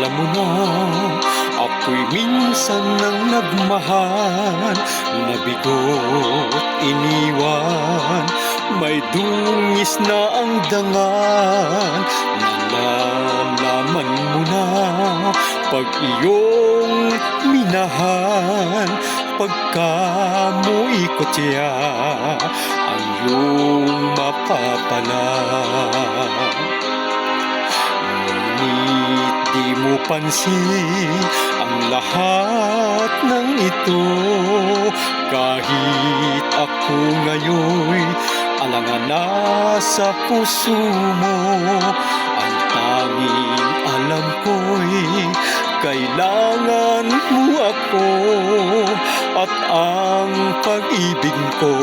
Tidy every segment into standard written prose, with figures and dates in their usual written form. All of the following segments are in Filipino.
Alam mo na, ako'y minsan nang nagmahal, nabigo't iniwan, may dungis na ang dangan. Nalalaman mo na, pag iyong minahal, pagka mo ikotya, ang iyong mapapala. Ngunit di mo pansin ang lahat ng ito, kahit ako ngayon'y alangan na sa puso mo. Ang tanging alam ko'y kailangan mo ako, at ang pag-ibig ko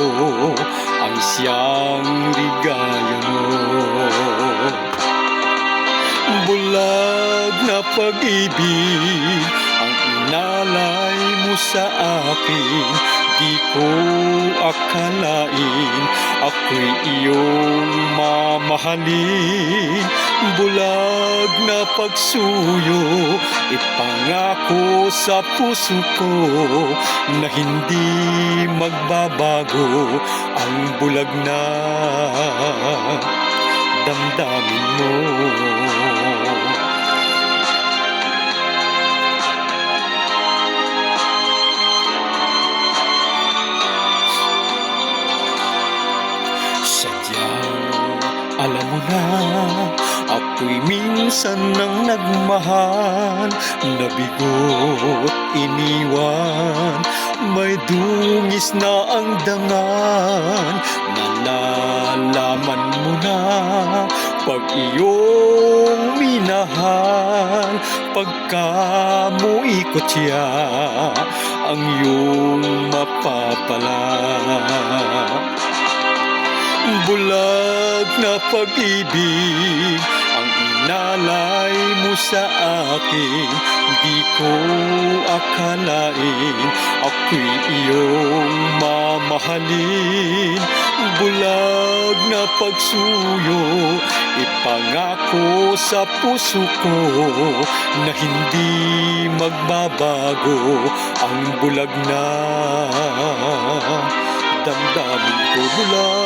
ang siyang ligaya mo. Bulag na pag-ibig ang inalay mo sa akin, di ko akalain ako'y iyong mamahalin. Bulag na pagsuyo, ipangako sa puso ko na hindi magbabago ang bulag na damdamin mo. Sadyang alam mo na, ako'y minsan nang nagmahal, nabigo't iniwan, may dungis na ang dangan. Nalalaman mo na, pag iyong minahal, pagka mo ikotya, ang iyong mapapala. Bulag na pag-ibig ang inalay mo sa akin, di ko akalain ako'y iyong mamahalin. Bulag na pagsuyo, ipangako sa puso ko na hindi magbabago ang bulag na damdamin ko. Bulag